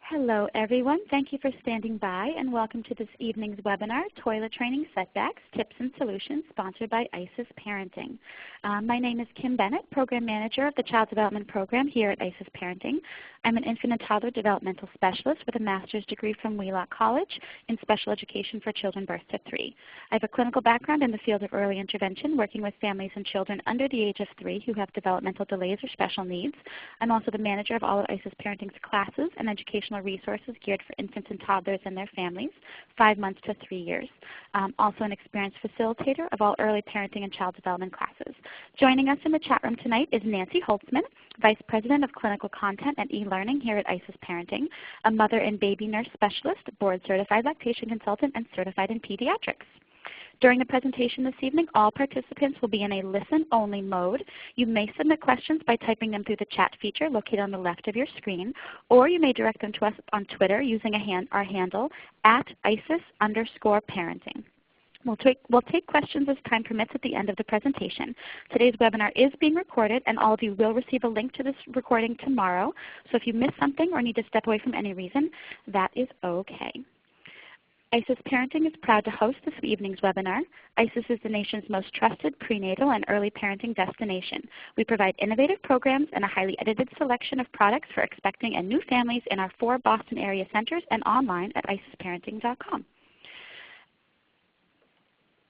Hello everyone. Thank you for standing by and welcome to this evening's webinar, Toilet Training Setbacks, Tips and Solutions, sponsored by IsisParenting. My name is Kim Bennett, Program Manager of the Child Development Program here at IsisParenting. I'm an infant and toddler developmental specialist with a master's degree from Wheelock College in special education for children birth to 3. I have a clinical background in the field of early intervention, working with families and children under the age of 3 who have developmental delays or special needs. I'm also the manager of all of IsisParenting's classes and educational resources geared for infants and toddlers and their families, 5 months to 3 years. Also an experienced facilitator of all early parenting and child development classes. Joining us in the chat room tonight is Nancy Holtzman, Vice President of Clinical Content and E-Learning here at IsisParenting, a mother and baby nurse specialist, board certified lactation consultant, and certified in pediatrics. During the presentation this evening, all participants will be in a listen-only mode. You may submit questions by typing them through the chat feature located on the left of your screen, or you may direct them to us on Twitter using our handle @ISIS_parenting. We'll take questions as time permits at the end of the presentation. Today's webinar is being recorded, and all of you will receive a link to this recording tomorrow. So if you missed something or need to step away from any reason, that is okay. IsisParenting is proud to host this evening's webinar. ISIS is the nation's most trusted prenatal and early parenting destination. We provide innovative programs and a highly edited selection of products for expecting and new families in our 4 Boston area centers and online at IsisParenting.com.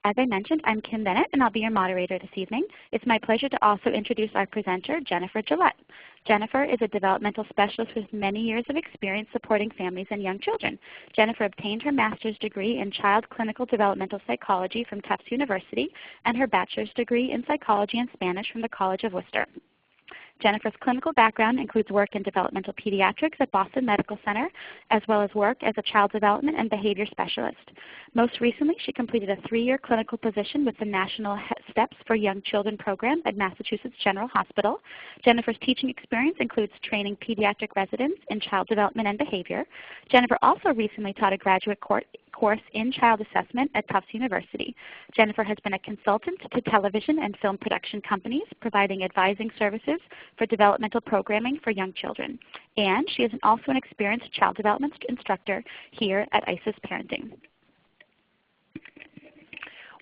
As I mentioned, I'm Kim Bennett, and I'll be your moderator this evening. It's my pleasure to also introduce our presenter, Jennifer Gillette. Jennifer is a developmental specialist with many years of experience supporting families and young children. Jennifer obtained her master's degree in child clinical developmental psychology from Tufts University and her bachelor's degree in psychology and Spanish from the College of Worcester. Jennifer's clinical background includes work in developmental pediatrics at Boston Medical Center, as well as work as a child development and behavior specialist. Most recently, she completed a 3-year clinical position with the National Steps for Young Children program at Massachusetts General Hospital. Jennifer's teaching experience includes training pediatric residents in child development and behavior. Jennifer also recently taught a graduate course in child assessment at Tufts University. Jennifer has been a consultant to television and film production companies, providing advising services for developmental programming for young children. And she is also an experienced child development instructor here at IsisParenting.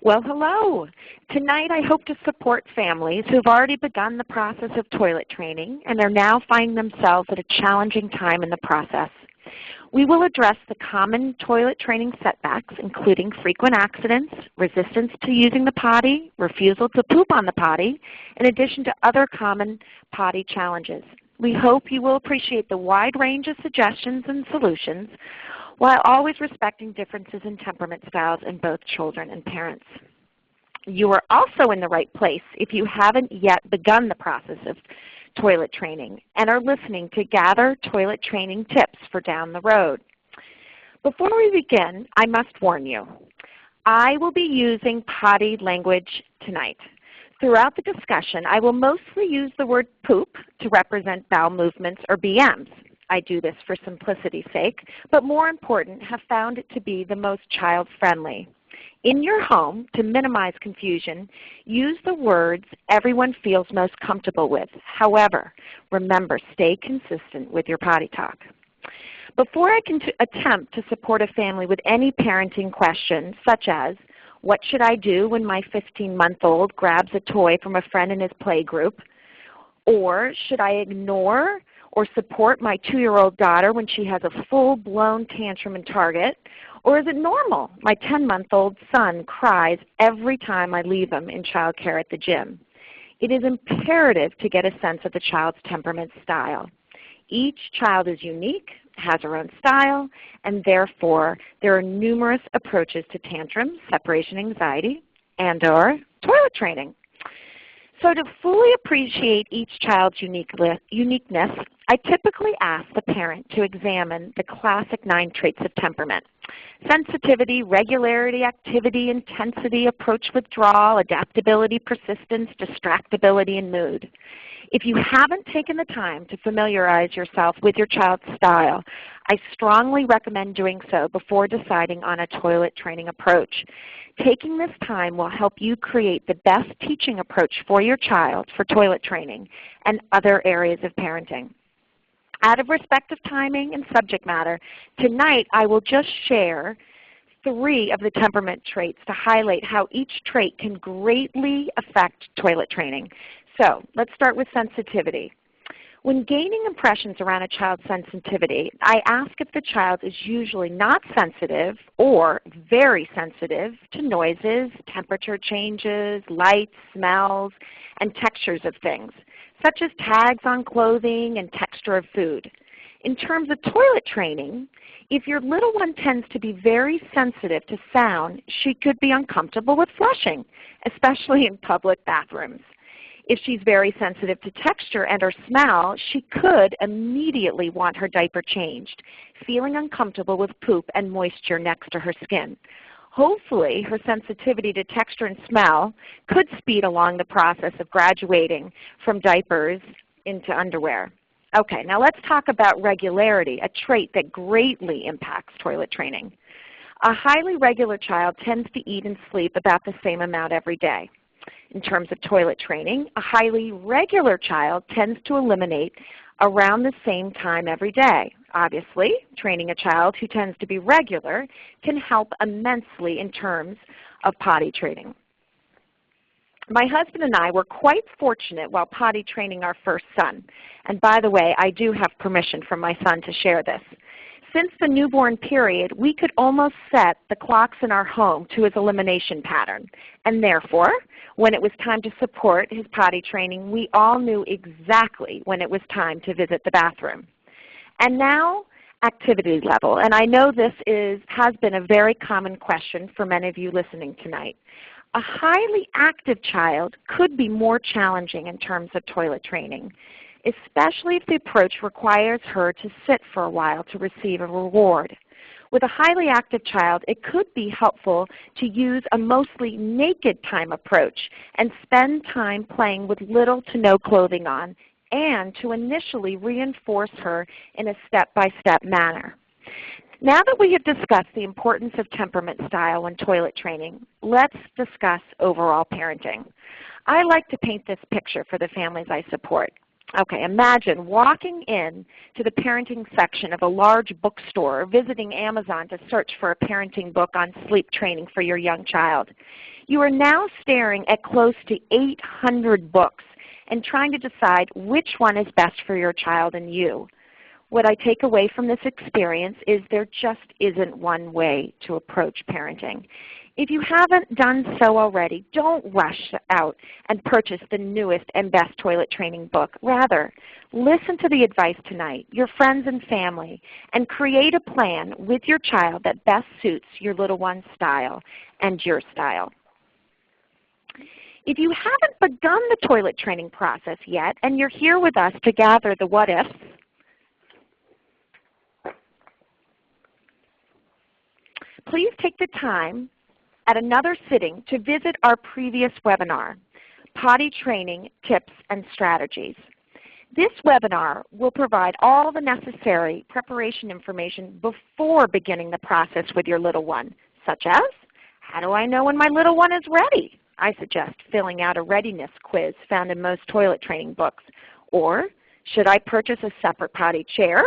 Well, hello. Tonight I hope to support families who have already begun the process of toilet training and are now finding themselves at a challenging time in the process. We will address the common toilet training setbacks, including frequent accidents, resistance to using the potty, refusal to poop on the potty, in addition to other common potty challenges. We hope you will appreciate the wide range of suggestions and solutions while always respecting differences in temperament styles in both children and parents. You are also in the right place if you haven't yet begun the process of toilet training and are listening to gather toilet training tips for down the road. Before we begin, I must warn you, I will be using potty language tonight. Throughout the discussion, I will mostly use the word poop to represent bowel movements or BMs. I do this for simplicity's sake, but more important, have found it to be the most child-friendly. In your home, to minimize confusion, use the words everyone feels most comfortable with. However, remember, stay consistent with your potty talk. Before I can attempt to support a family with any parenting questions, such as, what should I do when my 15-month-old grabs a toy from a friend in his play group? Or should I ignore or support my 2-year-old daughter when she has a full-blown tantrum in Target? Or is it normal? My 10-month-old son cries every time I leave him in child care at the gym. It is imperative to get a sense of the child's temperament style. Each child is unique, has her own style, and therefore there are numerous approaches to tantrums, separation anxiety, and/or toilet training. So to fully appreciate each child's uniqueness, I typically ask the parent to examine the classic 9 traits of temperament: sensitivity, regularity, activity, intensity, approach, withdrawal, adaptability, persistence, distractibility, and mood. If you haven't taken the time to familiarize yourself with your child's style, I strongly recommend doing so before deciding on a toilet training approach. Taking this time will help you create the best teaching approach for your child for toilet training and other areas of parenting. Out of respect of timing and subject matter, tonight I will just share 3 of the temperament traits to highlight how each trait can greatly affect toilet training. So let's start with sensitivity. When gaining impressions around a child's sensitivity, I ask if the child is usually not sensitive or very sensitive to noises, temperature changes, lights, smells, and textures of things, such as tags on clothing and texture of food. In terms of toilet training, if your little one tends to be very sensitive to sound, she could be uncomfortable with flushing, especially in public bathrooms. If she's very sensitive to texture and or smell, she could immediately want her diaper changed, feeling uncomfortable with poop and moisture next to her skin. Hopefully, her sensitivity to texture and smell could speed along the process of graduating from diapers into underwear. Okay, now let's talk about regularity, a trait that greatly impacts toilet training. A highly regular child tends to eat and sleep about the same amount every day. In terms of toilet training, a highly regular child tends to eliminate around the same time every day. Obviously, training a child who tends to be regular can help immensely in terms of potty training. My husband and I were quite fortunate while potty training our first son. And by the way, I do have permission from my son to share this. Since the newborn period, we could almost set the clocks in our home to his elimination pattern. And therefore, when it was time to support his potty training, we all knew exactly when it was time to visit the bathroom. And now, activity level. And I know this has been a very common question for many of you listening tonight. A highly active child could be more challenging in terms of toilet training, especially if the approach requires her to sit for a while to receive a reward. With a highly active child, it could be helpful to use a mostly naked time approach and spend time playing with little to no clothing on, and to initially reinforce her in a step-by-step manner. Now that we have discussed the importance of temperament style when toilet training, let's discuss overall parenting. I like to paint this picture for the families I support. Okay, imagine walking in to the parenting section of a large bookstore or visiting Amazon to search for a parenting book on sleep training for your young child. You are now staring at close to 800 books and trying to decide which one is best for your child and you. What I take away from this experience is there just isn't one way to approach parenting. If you haven't done so already, don't rush out and purchase the newest and best toilet training book. Rather, listen to the advice tonight, your friends and family, and create a plan with your child that best suits your little one's style and your style. If you haven't begun the toilet training process yet and you're here with us to gather the what-ifs, please take the time at another sitting to visit our previous webinar, Potty Training Tips and Strategies. This webinar will provide all the necessary preparation information before beginning the process with your little one, such as, how do I know when my little one is ready? I suggest filling out a readiness quiz found in most toilet training books. Or, should I purchase a separate potty chair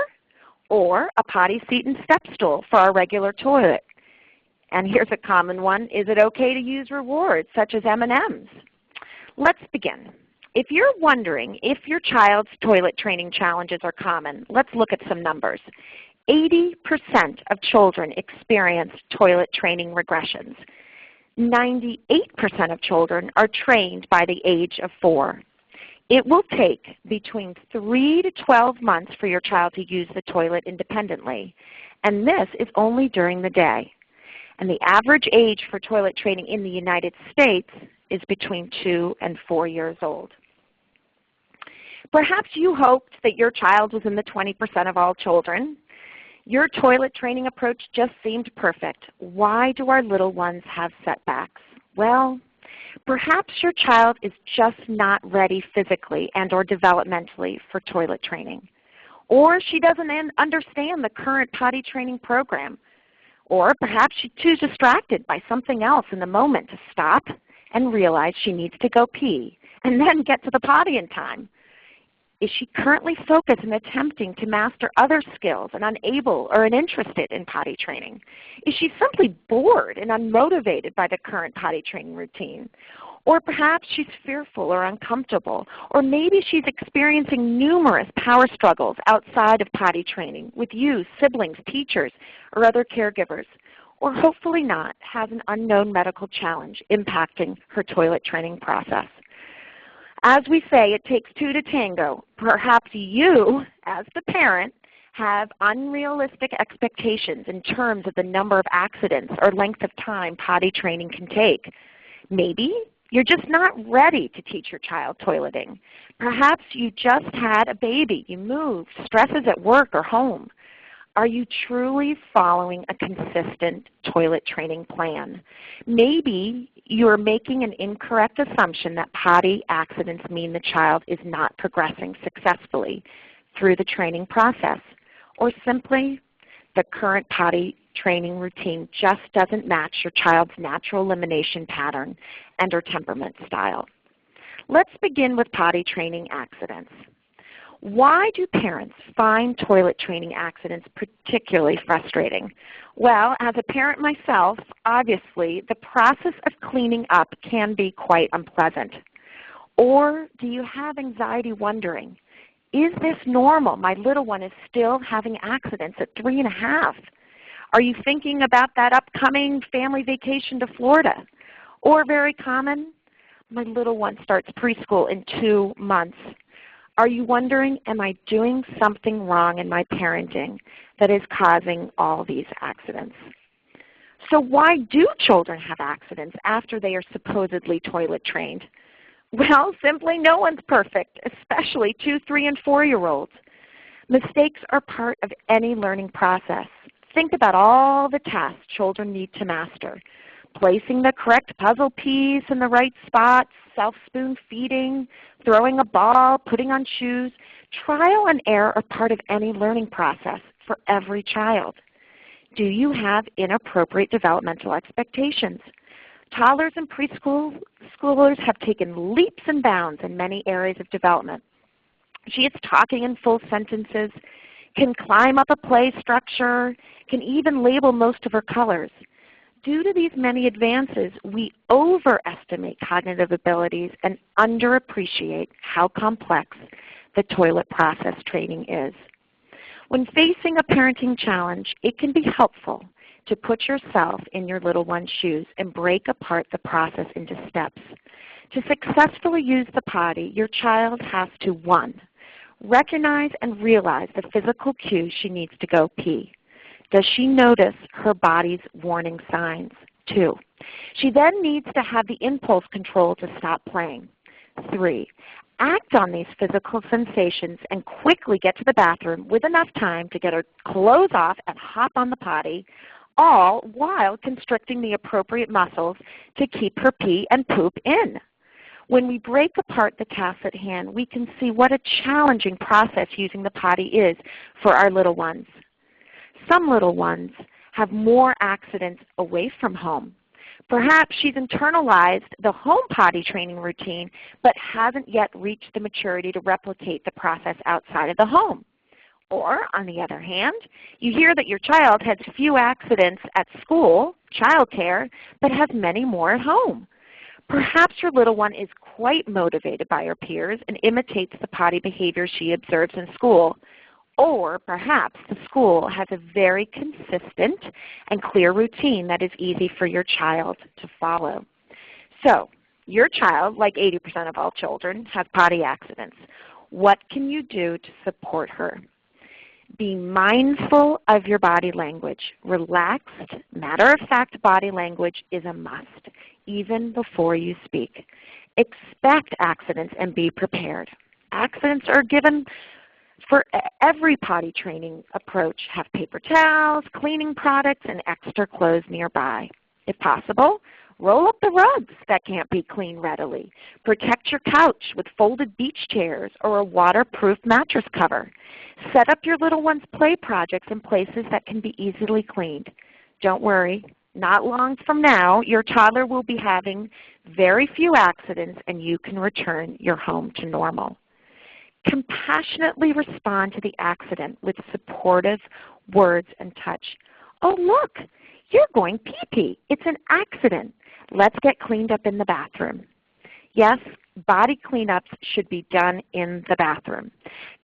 or a potty seat and step stool for our regular toilet? And here's a common one. Is it okay to use rewards such as M&Ms? Let's begin. If you're wondering if your child's toilet training challenges are common, let's look at some numbers. 80% of children experience toilet training regressions. 98% of children are trained by the age of 4. It will take between 3 to 12 months for your child to use the toilet independently, and this is only during the day. And the average age for toilet training in the United States is between 2 and 4 years old. Perhaps you hoped that your child was in the 20% of all children. Your toilet training approach just seemed perfect. Why do our little ones have setbacks? Well, perhaps your child is just not ready physically and or developmentally for toilet training. Or she doesn't understand the current potty training program. Or perhaps she's too distracted by something else in the moment to stop and realize she needs to go pee and then get to the potty in time. Is she currently focused and attempting to master other skills and unable or uninterested in potty training? Is she simply bored and unmotivated by the current potty training routine? Or perhaps she's fearful or uncomfortable, or maybe she's experiencing numerous power struggles outside of potty training with you, siblings, teachers, or other caregivers. Or hopefully not, has an unknown medical challenge impacting her toilet training process. As we say, it takes two to tango. Perhaps you, as the parent, have unrealistic expectations in terms of the number of accidents or length of time potty training can take. Maybe you're just not ready to teach your child toileting. Perhaps you just had a baby, you moved, stresses at work or home. Are you truly following a consistent toilet training plan? Maybe you're making an incorrect assumption that potty accidents mean the child is not progressing successfully through the training process, or simply the current potty training routine just doesn't match your child's natural elimination pattern and or temperament style. Let's begin with potty training accidents. Why do parents find toilet training accidents particularly frustrating? Well, as a parent myself, obviously the process of cleaning up can be quite unpleasant. Or do you have anxiety wondering, is this normal? My little one is still having accidents at 3 1/2. Are you thinking about that upcoming family vacation to Florida? Or very common, my little one starts preschool in 2 months. Are you wondering, am I doing something wrong in my parenting that is causing all these accidents? So why do children have accidents after they are supposedly toilet trained? Well, simply no one's perfect, especially 2, 3, and 4-year-olds. Mistakes are part of any learning process. Think about all the tasks children need to master. Placing the correct puzzle piece in the right spot, self-spoon feeding, throwing a ball, putting on shoes. Trial and error are part of any learning process for every child. Do you have inappropriate developmental expectations? Toddlers and preschoolers have taken leaps and bounds in many areas of development. She is talking in full sentences, can climb up a play structure, can even label most of her colors. Due to these many advances, we overestimate cognitive abilities and underappreciate how complex the toilet process training is. When facing a parenting challenge, it can be helpful to put yourself in your little one's shoes and break apart the process into steps. To successfully use the potty, your child has to, 1, recognize and realize the physical cues she needs to go pee. Does she notice her body's warning signs? 2, she then needs to have the impulse control to stop playing. 3, act on these physical sensations and quickly get to the bathroom with enough time to get her clothes off and hop on the potty, all while constricting the appropriate muscles to keep her pee and poop in. When we break apart the tasks at hand, we can see what a challenging process using the potty is for our little ones. Some little ones have more accidents away from home. Perhaps she's internalized the home potty training routine but hasn't yet reached the maturity to replicate the process outside of the home. Or, on the other hand, you hear that your child has few accidents at school, childcare, but has many more at home. Perhaps your little one is quite motivated by her peers and imitates the potty behavior she observes in school. Or perhaps the school has a very consistent and clear routine that is easy for your child to follow. So, your child, like 80% of all children, has potty accidents. What can you do to support her? Be mindful of your body language. Relaxed, matter-of-fact body language is a must, even before you speak. Expect accidents and be prepared. Accidents are given for every potty training approach. Have paper towels, cleaning products, and extra clothes nearby. If possible, roll up the rugs that can't be cleaned readily. Protect your couch with folded beach chairs or a waterproof mattress cover. Set up your little one's play projects in places that can be easily cleaned. Don't worry, not long from now, your toddler will be having very few accidents and you can return your home to normal. Compassionately respond to the accident with supportive words and touch. Oh, look, you're going pee-pee. It's an accident. Let's get cleaned up in the bathroom. Yes, body cleanups should be done in the bathroom.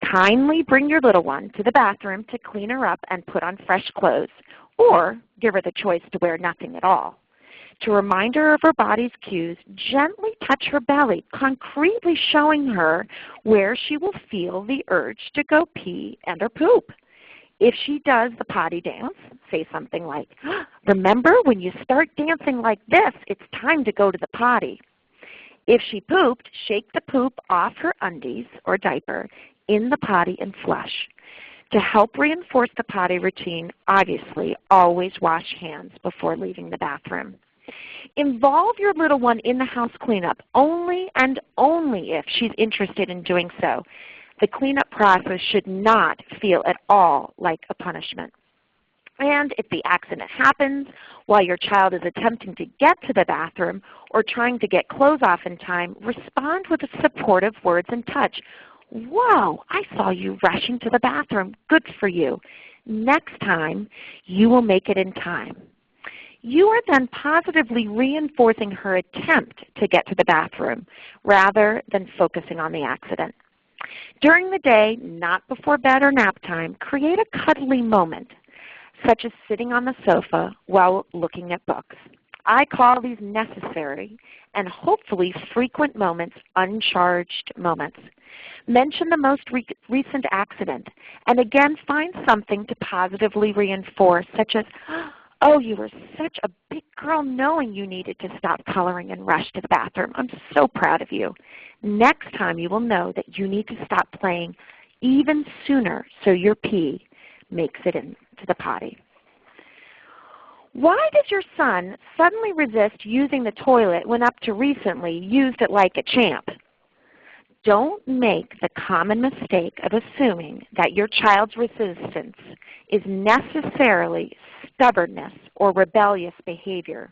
Kindly bring your little one to the bathroom to clean her up and put on fresh clothes, or give her the choice to wear nothing at all. To remind her of her body's cues, gently touch her belly, concretely showing her where she will feel the urge to go pee and or poop. If she does the potty dance, say something like, remember when you start dancing like this, it's time to go to the potty. If she pooped, shake the poop off her undies or diaper in the potty and flush. To help reinforce the potty routine, obviously always wash hands before leaving the bathroom. Involve your little one in the house cleanup only and only if she's interested in doing so. The cleanup process should not feel at all like a punishment. And if the accident happens while your child is attempting to get to the bathroom or trying to get clothes off in time, respond with supportive words and touch. Whoa, I saw you rushing to the bathroom. Good for you. Next time, you will make it in time. You are then positively reinforcing her attempt to get to the bathroom rather than focusing on the accident. During the day, not before bed or nap time, create a cuddly moment, such as sitting on the sofa while looking at books. I call these necessary and hopefully frequent moments uncharged moments. Mention the most recent accident, and again find something to positively reinforce, such as, oh, you were such a big girl knowing you needed to stop coloring and rush to the bathroom. I'm so proud of you. Next time you will know that you need to stop playing even sooner so your pee makes it into the potty. Why does your son suddenly resist using the toilet when up to recently used it like a champ? Don't make the common mistake of assuming that your child's resistance is necessarily stubbornness or rebellious behavior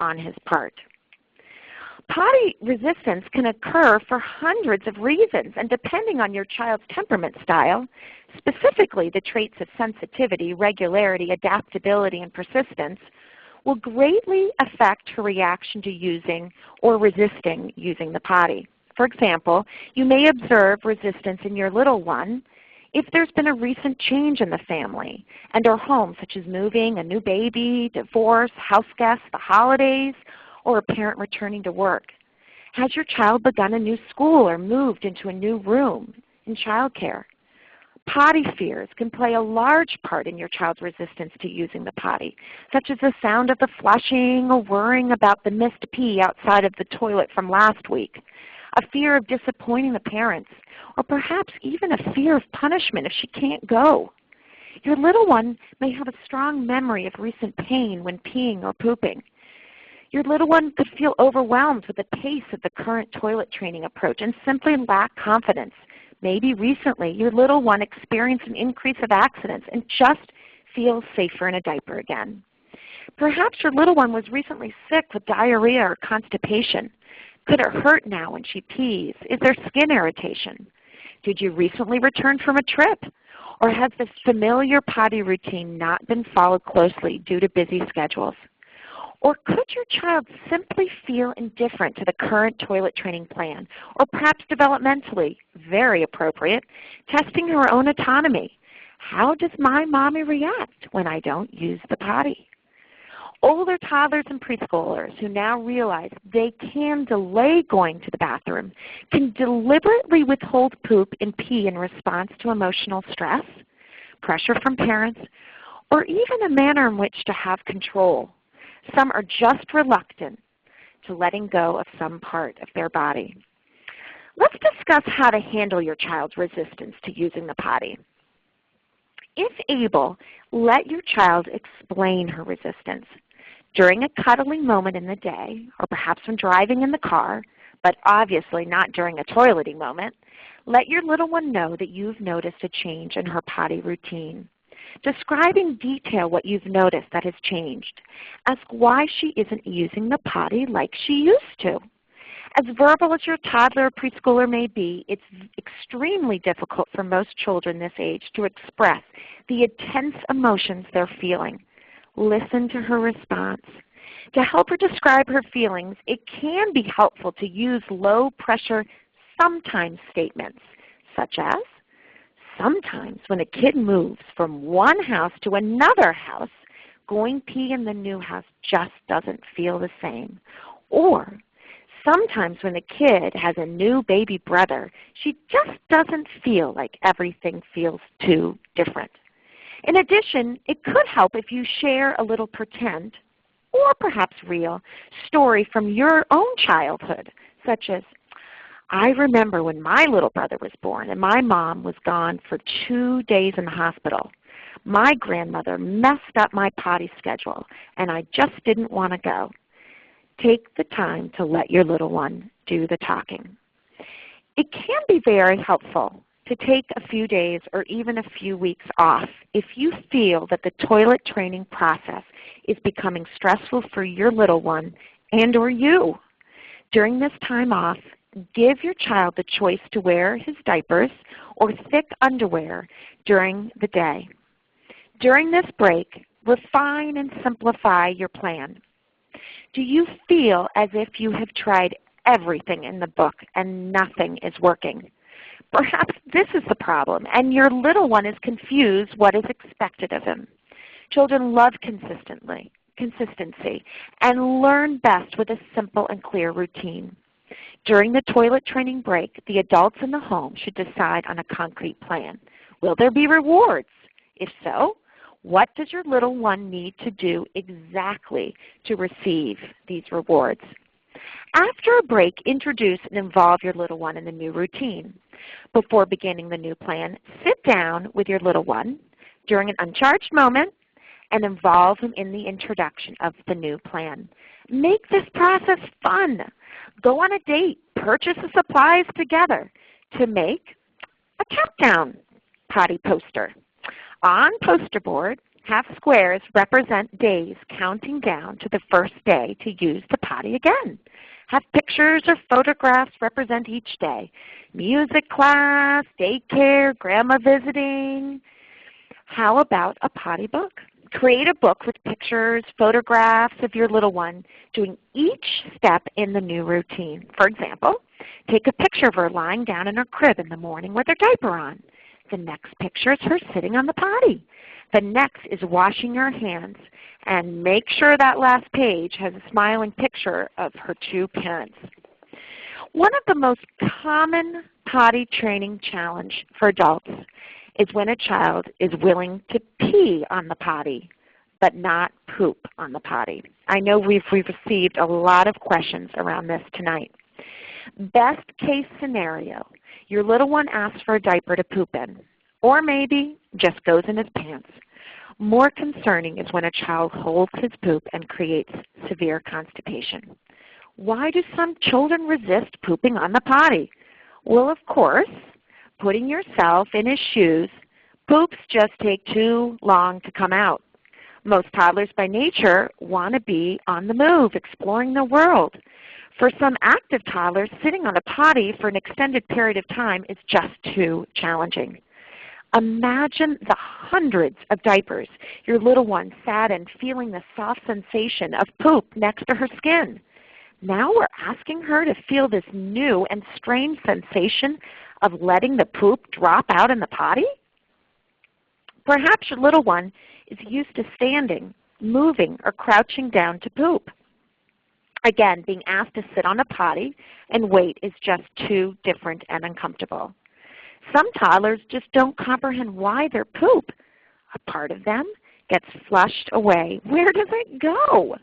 on his part. Potty resistance can occur for hundreds of reasons, and depending on your child's temperament style, specifically the traits of sensitivity, regularity, adaptability, and persistence, will greatly affect her reaction to using or resisting using the potty. For example, you may observe resistance in your little one if there's been a recent change in the family and or home, such as moving, a new baby, divorce, house guests, the holidays, or a parent returning to work. Has your child begun a new school or moved into a new room in childcare? Potty fears can play a large part in your child's resistance to using the potty, such as the sound of the flushing or worrying about the missed pee outside of the toilet from last week, a fear of disappointing the parents, or perhaps even a fear of punishment if she can't go. Your little one may have a strong memory of recent pain when peeing or pooping. Your little one could feel overwhelmed with the pace of the current toilet training approach and simply lack confidence. Maybe recently your little one experienced an increase of accidents and just feels safer in a diaper again. Perhaps your little one was recently sick with diarrhea or constipation. Could it hurt now when she pees? Is there skin irritation? Did you recently return from a trip? Or has the familiar potty routine not been followed closely due to busy schedules? Or could your child simply feel indifferent to the current toilet training plan, or perhaps developmentally, very appropriate, testing her own autonomy? How does my mommy react when I don't use the potty? Older toddlers and preschoolers who now realize they can delay going to the bathroom can deliberately withhold poop and pee in response to emotional stress, pressure from parents, or even a manner in which to have control. Some are just reluctant to letting go of some part of their body. Let's discuss how to handle your child's resistance to using the potty. If able, let your child explain her resistance. During a cuddling moment in the day, or perhaps when driving in the car, but obviously not during a toileting moment, let your little one know that you've noticed a change in her potty routine. Describe in detail what you've noticed that has changed. Ask why she isn't using the potty like she used to. As verbal as your toddler or preschooler may be, it's extremely difficult for most children this age to express the intense emotions they're feeling. Listen to her response. To help her describe her feelings, it can be helpful to use low-pressure sometimes statements, such as, sometimes when a kid moves from one house to another house, going pee in the new house just doesn't feel the same. Or, sometimes when a kid has a new baby brother, she just doesn't feel like everything feels too different. In addition, it could help if you share a little pretend, or perhaps real, story from your own childhood, such as, I remember when my little brother was born and my mom was gone for 2 days in the hospital. My grandmother messed up my potty schedule and I just didn't want to go. Take the time to let your little one do the talking. It can be very helpful to take a few days or even a few weeks off if you feel that the toilet training process is becoming stressful for your little one and or you. During this time off, give your child the choice to wear his diapers or thick underwear during the day. During this break, refine and simplify your plan. Do you feel as if you have tried everything in the book and nothing is working? Perhaps this is the problem, and your little one is confused what is expected of him. Children love consistency and learn best with a simple and clear routine. During the toilet training break, the adults in the home should decide on a concrete plan. Will there be rewards? If so, what does your little one need to do exactly to receive these rewards? After a break, introduce and involve your little one in the new routine. Before beginning the new plan, sit down with your little one during an uncharged moment and involve him in the introduction of the new plan. Make this process fun. Go on a date. Purchase the supplies together to make a countdown potty poster. On poster board, have squares represent days counting down to the first day to use the potty again. Have pictures or photographs represent each day. Music class, daycare, grandma visiting. How about a potty book? Create a book with pictures, photographs of your little one doing each step in the new routine. For example, take a picture of her lying down in her crib in the morning with her diaper on. The next picture is her sitting on the potty. The next is washing her hands. And make sure that last page has a smiling picture of her two parents. One of the most common potty training challenge for adults is when a child is willing to pee on the potty but not poop on the potty. I know we've received a lot of questions around this tonight. Best case scenario, your little one asks for a diaper to poop in, or maybe just goes in his pants. More concerning is when a child holds his poop and creates severe constipation. Why do some children resist pooping on the potty? Well, of course, putting yourself in his shoes, poops just take too long to come out. Most toddlers by nature want to be on the move, exploring the world. For some active toddlers, sitting on a potty for an extended period of time is just too challenging. Imagine the hundreds of diapers your little one sat in, feeling the soft sensation of poop next to her skin. Now we're asking her to feel this new and strange sensation of letting the poop drop out in the potty? Perhaps your little one is used to standing, moving, or crouching down to poop. Again, being asked to sit on a potty and wait is just too different and uncomfortable. Some toddlers just don't comprehend why their poop, a part of them, gets flushed away. Where does it go?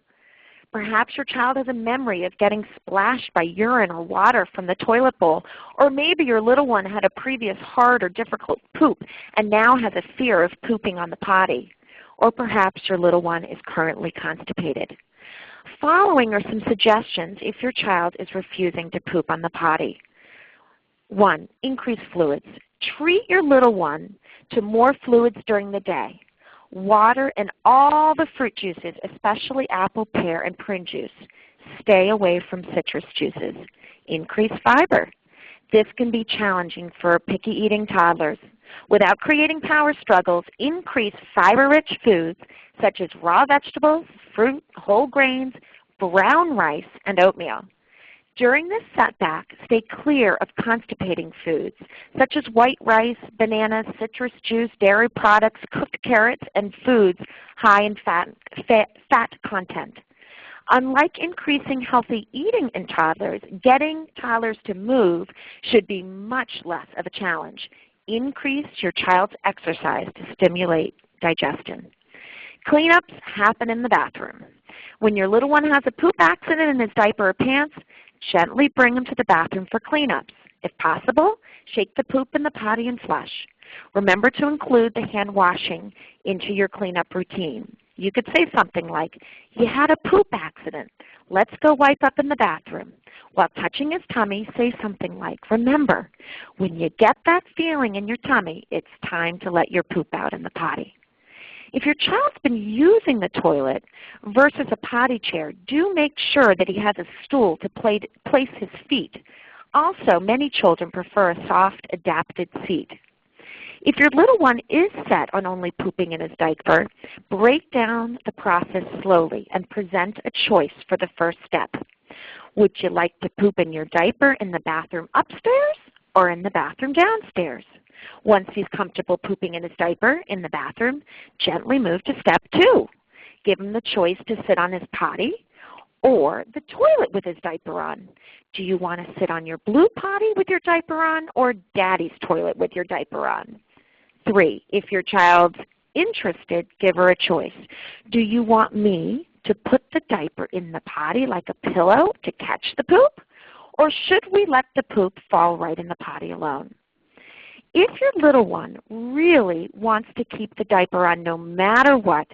Perhaps your child has a memory of getting splashed by urine or water from the toilet bowl, or maybe your little one had a previous hard or difficult poop and now has a fear of pooping on the potty. Or perhaps your little one is currently constipated. Following are some suggestions if your child is refusing to poop on the potty. 1, increase fluids. Treat your little one to more fluids during the day. Water and all the fruit juices, especially apple, pear, and prune juice. stay away from citrus juices. Increase fiber. This can be challenging for picky eating toddlers. Without creating power struggles, increase fiber-rich foods such as raw vegetables, fruit, whole grains, brown rice, and oatmeal. During this setback, stay clear of constipating foods such as white rice, bananas, citrus juice, dairy products, cooked carrots, and foods high in fat content. Unlike increasing healthy eating in toddlers, getting toddlers to move should be much less of a challenge. Increase your child's exercise to stimulate digestion. Cleanups happen in the bathroom. When your little one has a poop accident in his diaper or pants, gently bring him to the bathroom for cleanups. If possible, shake the poop in the potty and flush. Remember to include the hand washing into your cleanup routine. You could say something like, "You had a poop accident. Let's go wipe up in the bathroom." While touching his tummy, say something like, "Remember, when you get that feeling in your tummy, it's time to let your poop out in the potty." If your child's been using the toilet versus a potty chair, do make sure that he has a stool to place his feet. Also, many children prefer a soft, adapted seat. If your little one is set on only pooping in his diaper, break down the process slowly and present a choice for the first step. Would you like to poop in your diaper in the bathroom upstairs or in the bathroom downstairs? Once he's comfortable pooping in his diaper in the bathroom, gently move to step 2. Give him the choice to sit on his potty or the toilet with his diaper on. Do you want to sit on your blue potty with your diaper on or daddy's toilet with your diaper on? 3, if your child's interested, give her a choice. Do you want me to put the diaper in the potty like a pillow to catch the poop? Or should we let the poop fall right in the potty alone? If your little one really wants to keep the diaper on no matter what,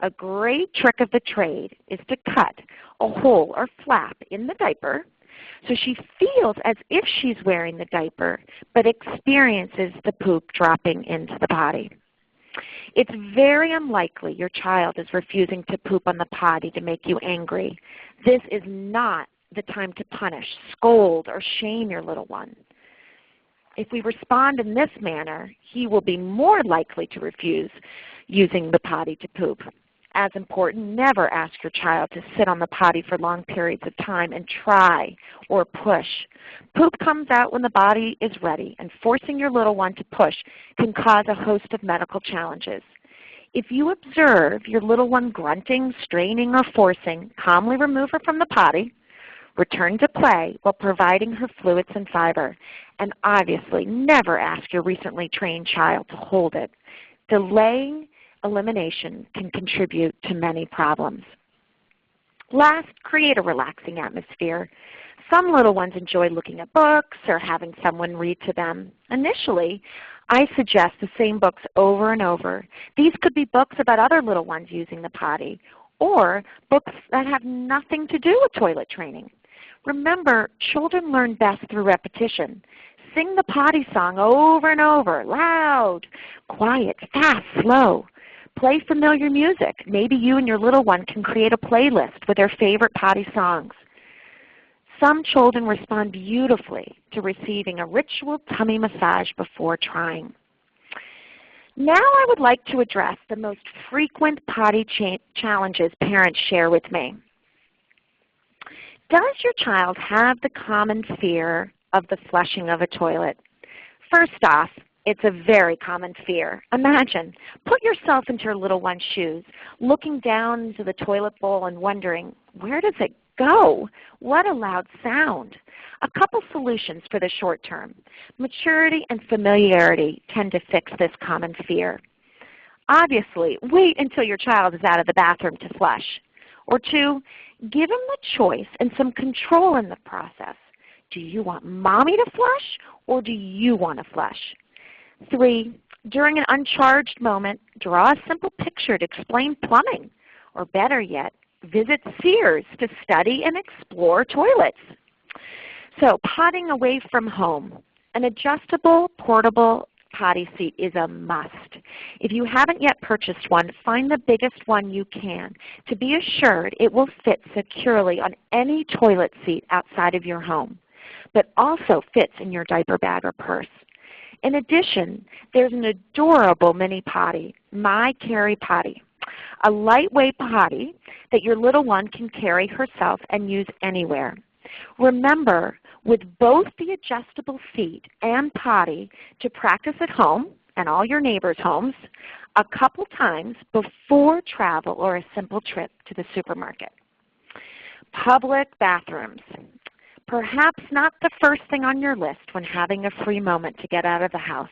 a great trick of the trade is to cut a hole or flap in the diaper so she feels as if she's wearing the diaper but experiences the poop dropping into the potty. It's very unlikely your child is refusing to poop on the potty to make you angry. This is not the time to punish, scold, or shame your little one. If we respond in this manner, he will be more likely to refuse using the potty to poop. As important, never ask your child to sit on the potty for long periods of time and try or push. Poop comes out when the body is ready, and forcing your little one to push can cause a host of medical challenges. If you observe your little one grunting, straining, or forcing, calmly remove her from the potty. Return to play while providing her fluids and fiber. And obviously, never ask your recently trained child to hold it. Delaying elimination can contribute to many problems. Last, create a relaxing atmosphere. Some little ones enjoy looking at books or having someone read to them. Initially, I suggest the same books over and over. These could be books about other little ones using the potty, or books that have nothing to do with toilet training. Remember, children learn best through repetition. Sing the potty song over and over, loud, quiet, fast, slow. Play familiar music. Maybe you and your little one can create a playlist with their favorite potty songs. Some children respond beautifully to receiving a ritual tummy massage before trying. Now I would like to address the most frequent potty challenges parents share with me. Does your child have the common fear of the flushing of a toilet? First off, it's a very common fear. Imagine, put yourself into your little one's shoes, looking down into the toilet bowl and wondering, where does it go? What a loud sound. A couple solutions for the short term. Maturity and familiarity tend to fix this common fear. Obviously, wait until your child is out of the bathroom to flush. Or 2, give them the choice and some control in the process. Do you want mommy to flush or do you want to flush? 3, during an uncharged moment, draw a simple picture to explain plumbing. Or better yet, visit Sears to study and explore toilets. So potting away from home. An adjustable, portable potty seat is a must. If you haven't yet purchased one, find the biggest one you can to be assured it will fit securely on any toilet seat outside of your home, but also fits in your diaper bag or purse. In addition, there's an adorable mini potty, My Carry Potty, a lightweight potty that your little one can carry herself and use anywhere. Remember, with both the adjustable seat and potty, to practice at home and all your neighbors' homes a couple times before travel or a simple trip to the supermarket. Public bathrooms. Perhaps not the first thing on your list when having a free moment to get out of the house,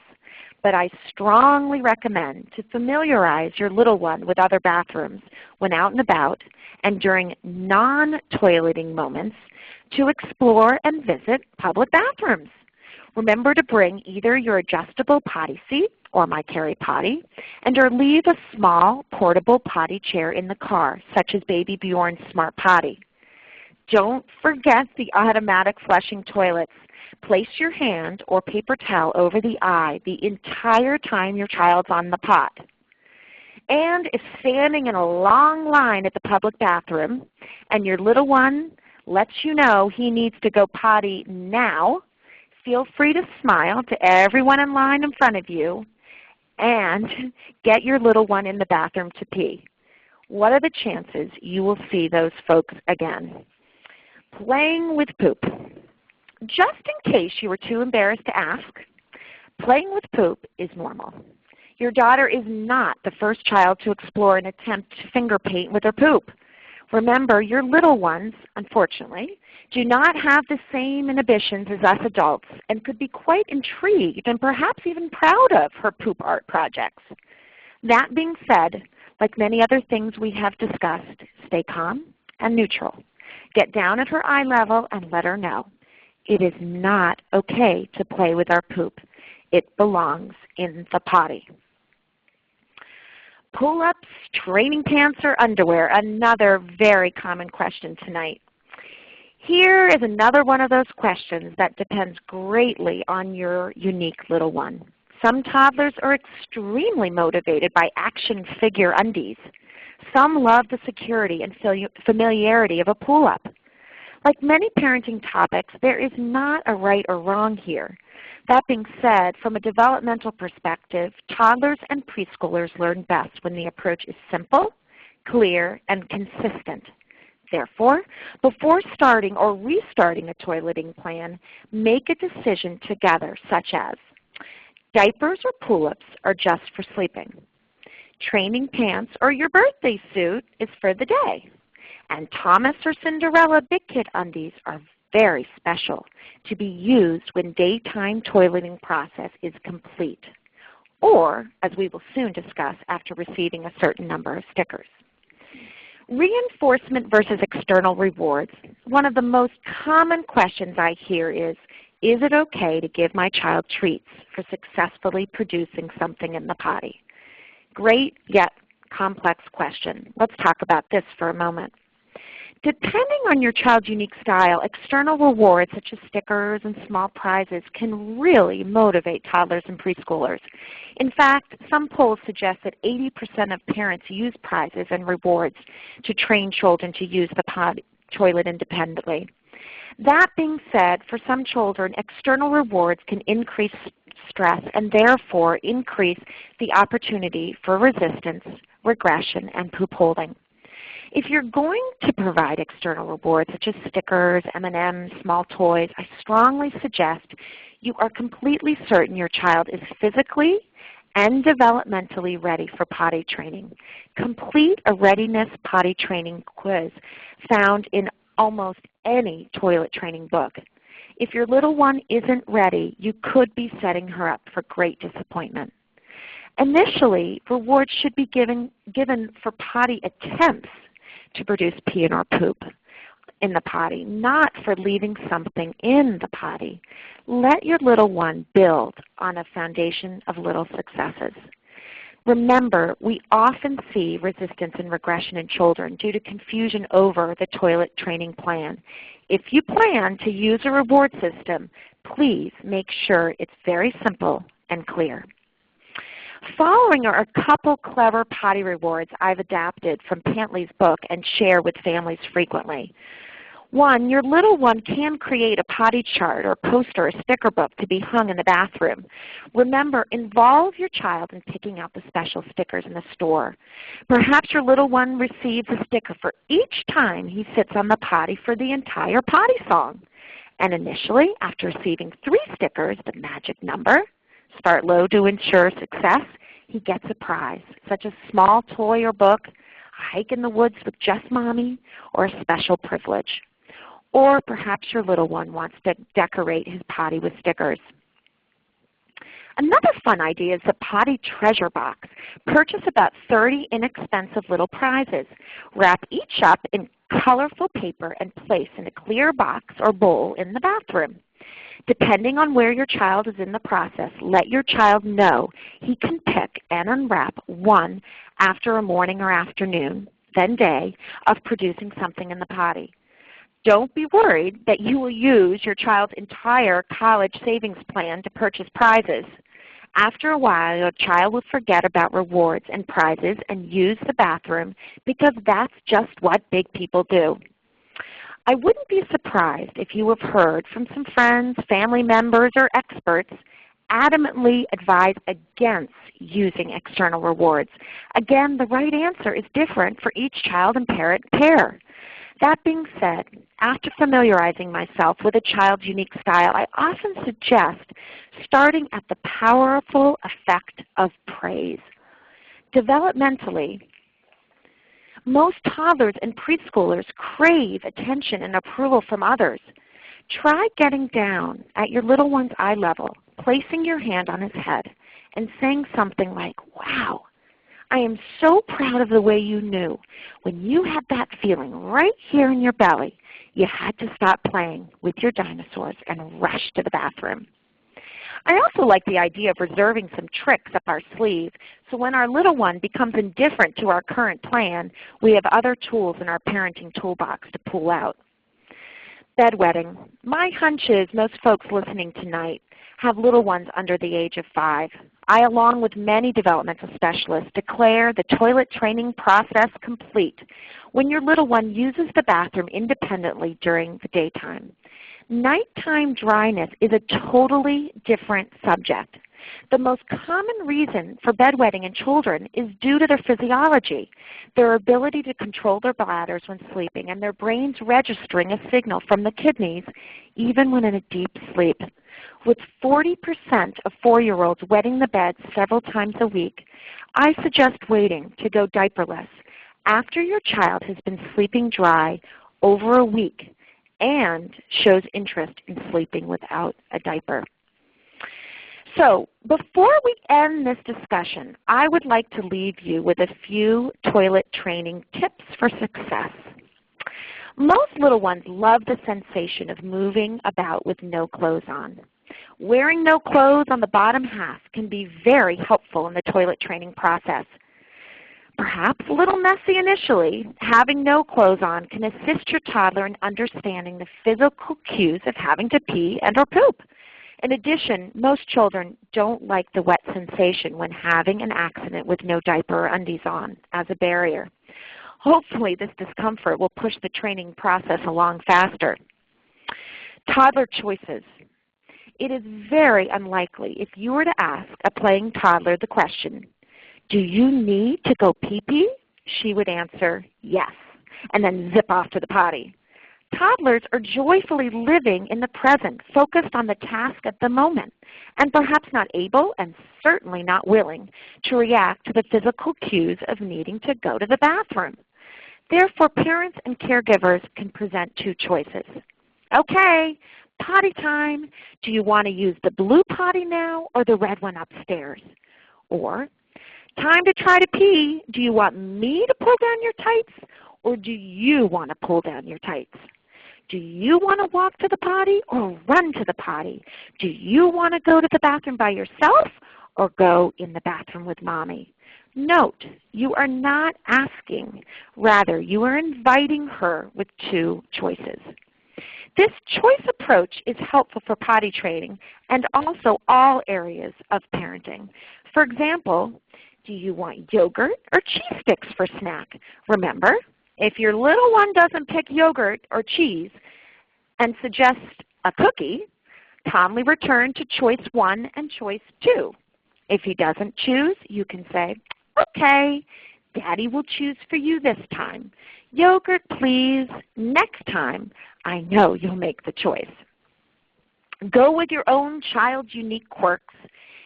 but I strongly recommend to familiarize your little one with other bathrooms when out and about and during non-toileting moments to explore and visit public bathrooms. Remember to bring either your adjustable potty seat or My Carry Potty, and or leave a small portable potty chair in the car, such as Baby Bjorn's Smart Potty. Don't forget the automatic flushing toilets. Place your hand or paper towel over the eye the entire time your child's on the pot. And if standing in a long line at the public bathroom and your little one lets you know he needs to go potty now, feel free to smile to everyone in line in front of you and get your little one in the bathroom to pee. What are the chances you will see those folks again? Playing with poop. Just in case you were too embarrassed to ask, playing with poop is normal. Your daughter is not the first child to explore and attempt to finger paint with her poop. Remember, your little ones, unfortunately, do not have the same inhibitions as us adults and could be quite intrigued and perhaps even proud of her poop art projects. That being said, like many other things we have discussed, stay calm and neutral. Get down at her eye level and let her know. It is not okay to play with our poop. It belongs in the potty. Pull-ups, training pants, or underwear, another very common question tonight. Here is another one of those questions that depends greatly on your unique little one. Some toddlers are extremely motivated by action figure undies. Some love the security and familiarity of a pull-up. Like many parenting topics, there is not a right or wrong here. That being said, from a developmental perspective, toddlers and preschoolers learn best when the approach is simple, clear, and consistent. Therefore, before starting or restarting a toileting plan, make a decision together, such as diapers or pull-ups are just for sleeping. Training pants or your birthday suit is for the day. And Thomas or Cinderella Big Kid undies are very special to be used when daytime toileting process is complete, or as we will soon discuss after receiving a certain number of stickers. Reinforcement versus external rewards. One of the most common questions I hear is it okay to give my child treats for successfully producing something in the potty? Great yet complex question. Let's talk about this for a moment. Depending on your child's unique style, external rewards such as stickers and small prizes can really motivate toddlers and preschoolers. In fact, some polls suggest that 80% of parents use prizes and rewards to train children to use the toilet independently. That being said, for some children, external rewards can increase stress and therefore increase the opportunity for resistance, regression, and poop holding. If you're going to provide external rewards such as stickers, M&Ms, small toys, I strongly suggest you are completely certain your child is physically and developmentally ready for potty training. Complete a readiness potty training quiz found in almost any toilet training book. If your little one isn't ready, you could be setting her up for great disappointment. Initially, rewards should be given for potty attempts to produce pee or poop in the potty, not for leaving something in the potty. Let your little one build on a foundation of little successes. Remember, we often see resistance and regression in children due to confusion over the toilet training plan. If you plan to use a reward system, please make sure it's very simple and clear. Following are a couple clever potty rewards I've adapted from Pantley's book and share with families frequently. One, your little one can create a potty chart or poster or sticker book to be hung in the bathroom. Remember, involve your child in picking out the special stickers in the store. Perhaps your little one receives a sticker for each time he sits on the potty for the entire potty song. And initially, after receiving 3 stickers, the magic number, start low to ensure success, he gets a prize, such as a small toy or book, a hike in the woods with just mommy, or a special privilege. Or perhaps your little one wants to decorate his potty with stickers. Another fun idea is the potty treasure box. Purchase about 30 inexpensive little prizes. Wrap each up in colorful paper and place in a clear box or bowl in the bathroom. Depending on where your child is in the process, let your child know he can pick and unwrap one after a morning or afternoon, then day, of producing something in the potty. Don't be worried that you will use your child's entire college savings plan to purchase prizes. After a while, your child will forget about rewards and prizes and use the bathroom because that's just what big people do. I wouldn't be surprised if you have heard from some friends, family members, or experts adamantly advise against using external rewards. Again, the right answer is different for each child and parent pair. That being said, after familiarizing myself with a child's unique style, I often suggest starting at the powerful effect of praise. Developmentally, most toddlers and preschoolers crave attention and approval from others. Try getting down at your little one's eye level, placing your hand on his head, and saying something like, "Wow, I am so proud of the way you knew. When you had that feeling right here in your belly, you had to stop playing with your dinosaurs and rush to the bathroom." I also like the idea of reserving some tricks up our sleeve, so when our little one becomes indifferent to our current plan, we have other tools in our parenting toolbox to pull out. Bedwetting. My hunch is most folks listening tonight have little ones under the age of 5. I, along with many developmental specialists, declare the toilet training process complete when your little one uses the bathroom independently during the daytime. Nighttime dryness is a totally different subject. The most common reason for bedwetting in children is due to their physiology, their ability to control their bladders when sleeping, and their brains registering a signal from the kidneys even when in a deep sleep. With 40% of 4-year-olds wetting the bed several times a week, I suggest waiting to go diaperless after your child has been sleeping dry over a week and shows interest in sleeping without a diaper. So before we end this discussion, I would like to leave you with a few toilet training tips for success. Most little ones love the sensation of moving about with no clothes on. Wearing no clothes on the bottom half can be very helpful in the toilet training process. Perhaps a little messy initially, having no clothes on can assist your toddler in understanding the physical cues of having to pee and or poop. In addition, most children don't like the wet sensation when having an accident with no diaper or undies on as a barrier. Hopefully this discomfort will push the training process along faster. Toddler choices. It is very unlikely if you were to ask a playing toddler the question, "Do you need to go pee-pee?" she would answer, "Yes," and then zip off to the potty. Toddlers are joyfully living in the present, focused on the task at the moment, and perhaps not able and certainly not willing to react to the physical cues of needing to go to the bathroom. Therefore, parents and caregivers can present 2 choices. Okay, potty time. Do you want to use the blue potty now or the red one upstairs? Or, time to try to pee. Do you want me to pull down your tights or do you want to pull down your tights? Do you want to walk to the potty or run to the potty? Do you want to go to the bathroom by yourself or go in the bathroom with mommy? Note, you are not asking. Rather, you are inviting her with 2 choices. This choice approach is helpful for potty training and also all areas of parenting. For example, do you want yogurt or cheese sticks for snack? Remember, if your little one doesn't pick yogurt or cheese and suggests a cookie, calmly return to choice 1 and choice 2. If he doesn't choose, you can say, okay, Daddy will choose for you this time. Yogurt, please. Next time, I know you'll make the choice. Go with your own child's unique quirks.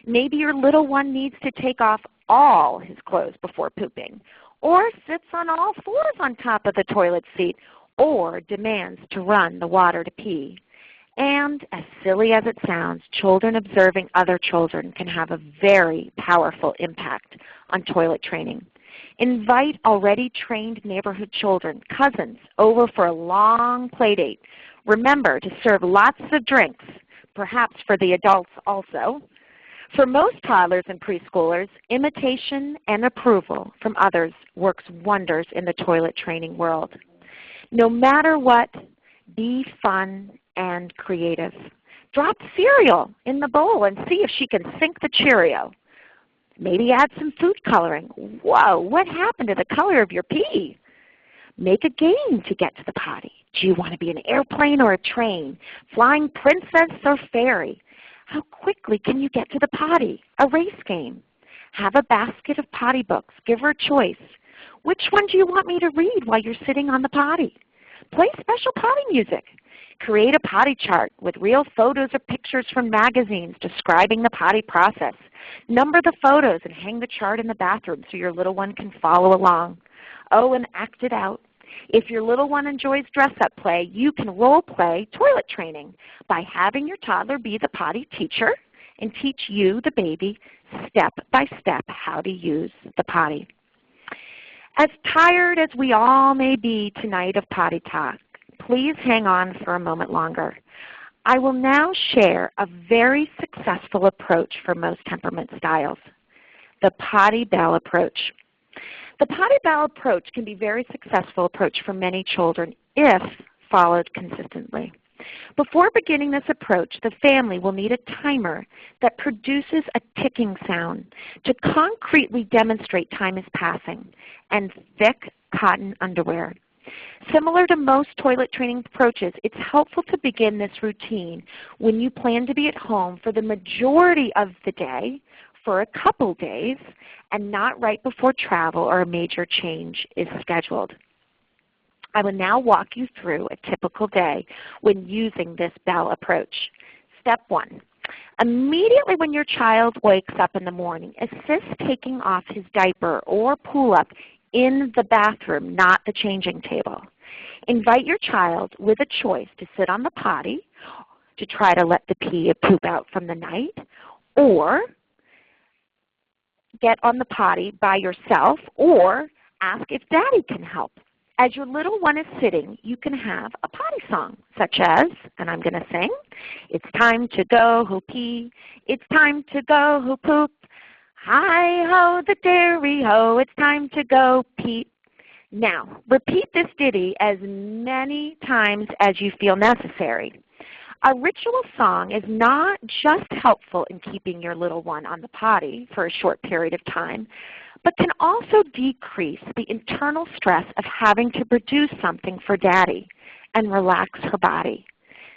Maybe your little one needs to take off all his clothes before pooping, or sits on all fours on top of the toilet seat, or demands to run the water to pee. And as silly as it sounds, children observing other children can have a very powerful impact on toilet training. Invite already trained neighborhood children, cousins, over for a long play date. Remember to serve lots of drinks, perhaps for the adults also. For most toddlers and preschoolers, imitation and approval from others works wonders in the toilet training world. No matter what, be fun and creative. Drop cereal in the bowl and see if she can sink the Cheerio. Maybe add some food coloring. Whoa, what happened to the color of your pee? Make a game to get to the potty. Do you want to be an airplane or a train? Flying princess or fairy? How quickly can you get to the potty? A race game. Have a basket of potty books. Give her a choice. Which one do you want me to read while you're sitting on the potty? Play special potty music. Create a potty chart with real photos or pictures from magazines describing the potty process. Number the photos and hang the chart in the bathroom so your little one can follow along. Oh, and act it out. If your little one enjoys dress-up play, you can role-play toilet training by having your toddler be the potty teacher and teach you, the baby, step by step how to use the potty. As tired as we all may be tonight of potty talk, please hang on for a moment longer. I will now share a very successful approach for most temperament styles, the potty bell approach. The potty bell approach can be a very successful approach for many children if followed consistently. Before beginning this approach, the family will need a timer that produces a ticking sound to concretely demonstrate time is passing, and thick cotton underwear. Similar to most toilet training approaches, it's helpful to begin this routine when you plan to be at home for the majority of the day, for a couple days, and not right before travel or a major change is scheduled. I will now walk you through a typical day when using this bell approach. Step 1. Immediately when your child wakes up in the morning, assist taking off his diaper or pull-up in the bathroom, not the changing table. Invite your child with a choice to sit on the potty to try to let the pee or poop out from the night, or get on the potty by yourself, or ask if Daddy can help. As your little one is sitting, you can have a potty song, such as, and I'm going to sing, it's time to go who pee, it's time to go who poop, hi-ho the dairy-ho, it's time to go pee. Now, repeat this ditty as many times as you feel necessary. A ritual song is not just helpful in keeping your little one on the potty for a short period of time, but can also decrease the internal stress of having to produce something for Daddy and relax her body,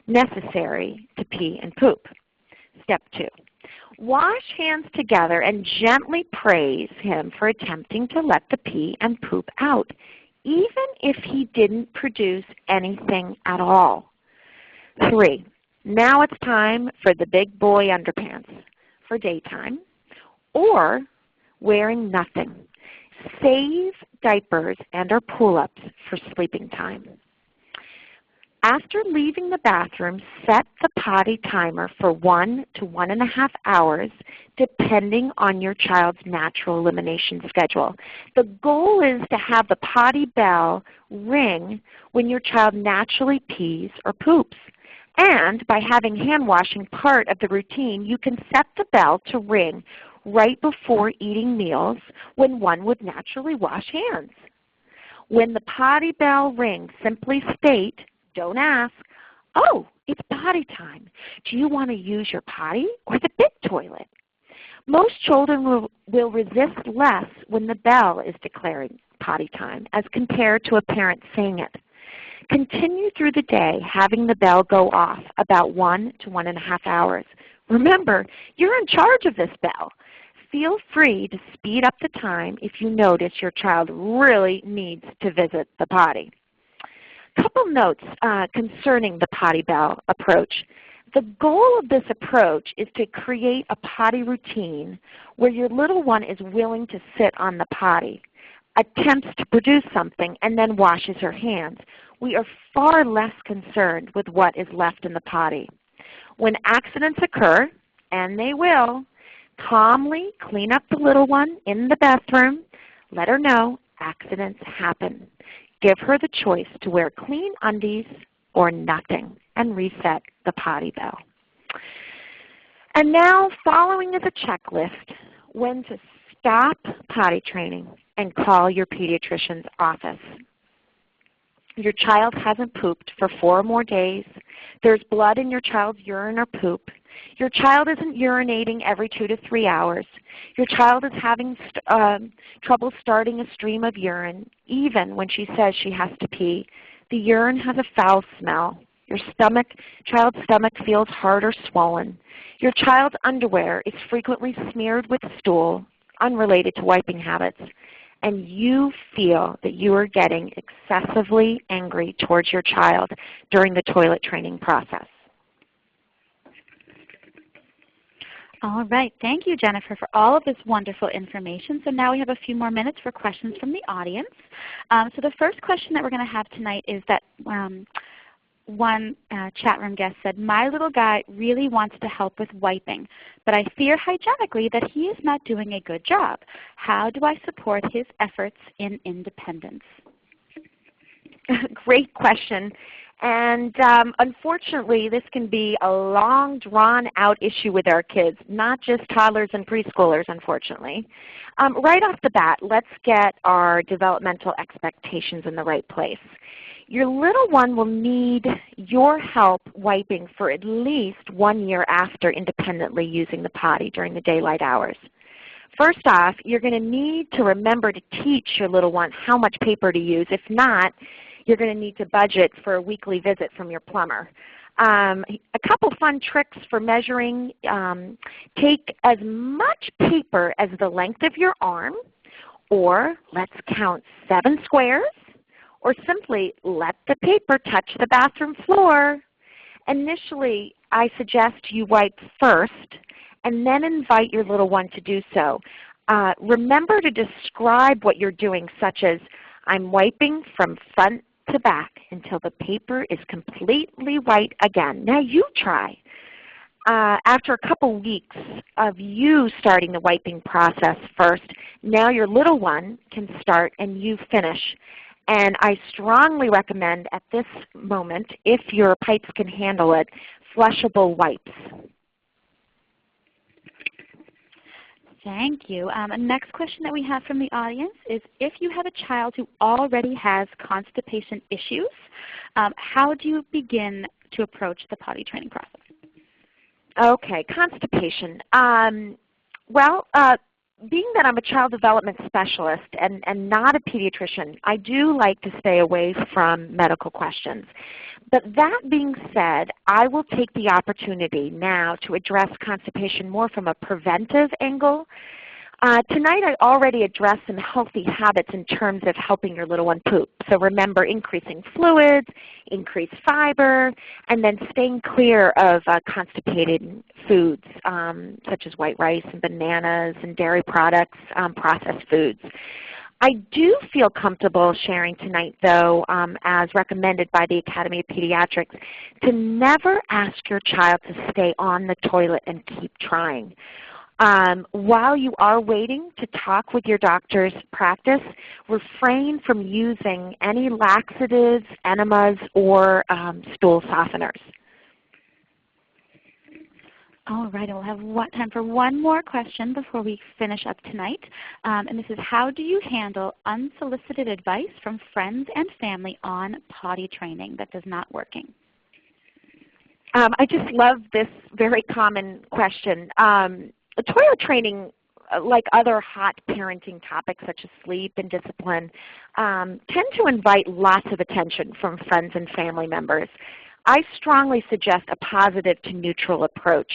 necessary to pee and poop. Step 2. Wash hands together and gently praise him for attempting to let the pee and poop out, even if he didn't produce anything at all. 3. Now it's time for the big boy underpants for daytime, or wearing nothing. Save diapers and or pull-ups for sleeping time. After leaving the bathroom, set the potty timer for 1 to 1.5 hours, depending on your child's natural elimination schedule. The goal is to have the potty bell ring when your child naturally pees or poops. And by having hand washing part of the routine, you can set the bell to ring right before eating meals when one would naturally wash hands. When the potty bell rings, simply state, don't ask, Oh, it's potty time. Do you want to use your potty or the big toilet? Most children will resist less when the bell is declaring potty time as compared to a parent saying it. Continue through the day having the bell go off about 1 to 1.5 hours. Remember, you're in charge of this bell. Feel free to speed up the time if you notice your child really needs to visit the potty. Couple notes concerning the potty bell approach. The goal of this approach is to create a potty routine where your little one is willing to sit on the potty, attempts to produce something, and then washes her hands. We are far less concerned with what is left in the potty. When accidents occur, and they will, calmly clean up the little one in the bathroom. Let her know accidents happen. Give her the choice to wear clean undies or nothing and reset the potty bell. And now, following is a checklist when to stop potty training and call your pediatrician's office. Your child hasn't pooped for 4 or more days. There's blood in your child's urine or poop. Your child isn't urinating every 2 to 3 hours. Your child is having trouble starting a stream of urine, even when she says she has to pee. The urine has a foul smell. Your child's stomach feels hard or swollen. Your child's underwear is frequently smeared with stool, unrelated to wiping habits, and you feel that you are getting excessively angry towards your child during the toilet training process. All right. Thank you, Jennifer, for all of this wonderful information. So now we have a few more minutes for questions from the audience. So the first question that we're going to have tonight is that one chat room guest said, my little guy really wants to help with wiping, but I fear hygienically that he is not doing a good job. How do I support his efforts in independence? Great question. And unfortunately, this can be a long, drawn-out issue with our kids, not just toddlers and preschoolers, unfortunately. Right off the bat, let's get our developmental expectations in the right place. Your little one will need your help wiping for at least 1 year after independently using the potty during the daylight hours. First off, you're going to need to remember to teach your little one how much paper to use. If not, you're going to need to budget for a weekly visit from your plumber. A couple fun tricks for measuring. Take as much paper as the length of your arm, or let's count 7 squares, or simply let the paper touch the bathroom floor. Initially, I suggest you wipe first and then invite your little one to do so. Remember to describe what you're doing, such as, I'm wiping from front to back until the paper is completely white again. Now you try. After a couple weeks of you starting the wiping process first, now your little one can start and you finish. And I strongly recommend at this moment, if your pipes can handle it, flushable wipes. Thank you. Next question that we have from the audience is, if you have a child who already has constipation issues, how do you begin to approach the potty training process? Okay, constipation. Being that I'm a child development specialist and not a pediatrician, I do like to stay away from medical questions. But that being said, I will take the opportunity now to address constipation more from a preventive angle. Tonight I already addressed some healthy habits in terms of helping your little one poop. So remember, increasing fluids, increased fiber, and then staying clear of constipated foods such as white rice and bananas and dairy products, processed foods. I do feel comfortable sharing tonight, though, as recommended by the Academy of Pediatrics, to never ask your child to stay on the toilet and keep trying. While you are waiting to talk with your doctor's practice, refrain from using any laxatives, enemas, or stool softeners. All right, we'll have time for one more question before we finish up tonight. And this is, how do you handle unsolicited advice from friends and family on potty training that is not working? I just love this very common question. Toilet training, like other hot parenting topics such as sleep and discipline, tend to invite lots of attention from friends and family members. I strongly suggest a positive to neutral approach,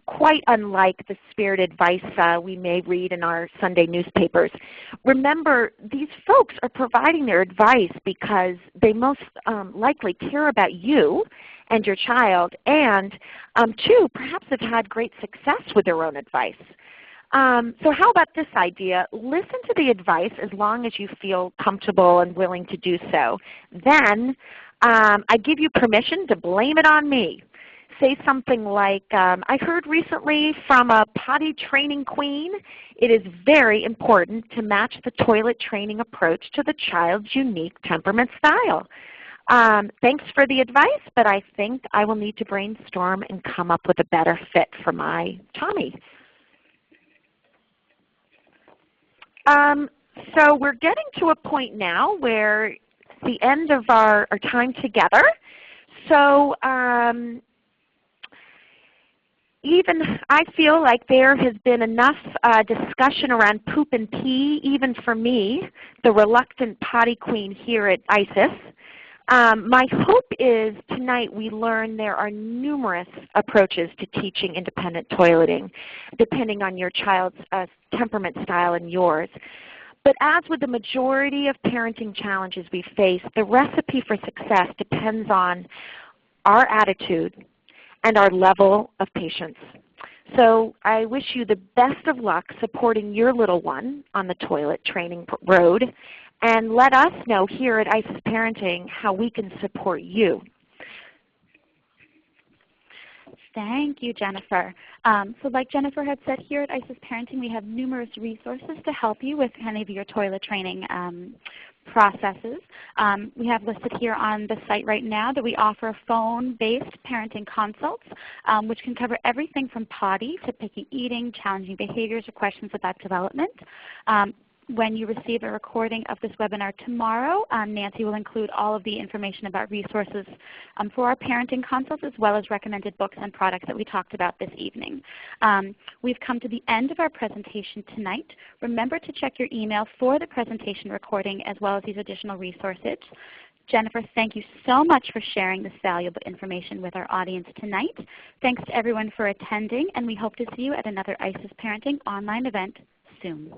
quite unlike the spirited advice we may read in our Sunday newspapers. Remember, these folks are providing their advice because they most likely care about you and your child, and two, perhaps have had great success with their own advice. So how about this idea? Listen to the advice as long as you feel comfortable and willing to do so. Then I give you permission to blame it on me. Say something like, I heard recently from a potty training queen, it is very important to match the toilet training approach to the child's unique temperament style. Thanks for the advice, but I think I will need to brainstorm and come up with a better fit for my Tommy. So we're getting to a point now where it's the end of our time together. So even I feel like there has been enough discussion around poop and pee, even for me, the reluctant potty queen here at ISIS. My hope is tonight we learn there are numerous approaches to teaching independent toileting, depending on your child's temperament style and yours. But as with the majority of parenting challenges we face, the recipe for success depends on our attitude and our level of patience. So I wish you the best of luck supporting your little one on the toilet training road, and let us know here at IsisParenting how we can support you. Thank you, Jennifer. So like Jennifer had said, here at IsisParenting we have numerous resources to help you with kind of your toilet training processes. We have listed here on the site right now that we offer phone-based parenting consults, which can cover everything from potty to picky eating, challenging behaviors, or questions about development. When you receive a recording of this webinar tomorrow, Nancy will include all of the information about resources for our parenting consults, as well as recommended books and products that we talked about this evening. We've come to the end of our presentation tonight. Remember to check your email for the presentation recording as well as these additional resources. Jennifer, thank you so much for sharing this valuable information with our audience tonight. Thanks to everyone for attending, and we hope to see you at another IsisParenting online event soon.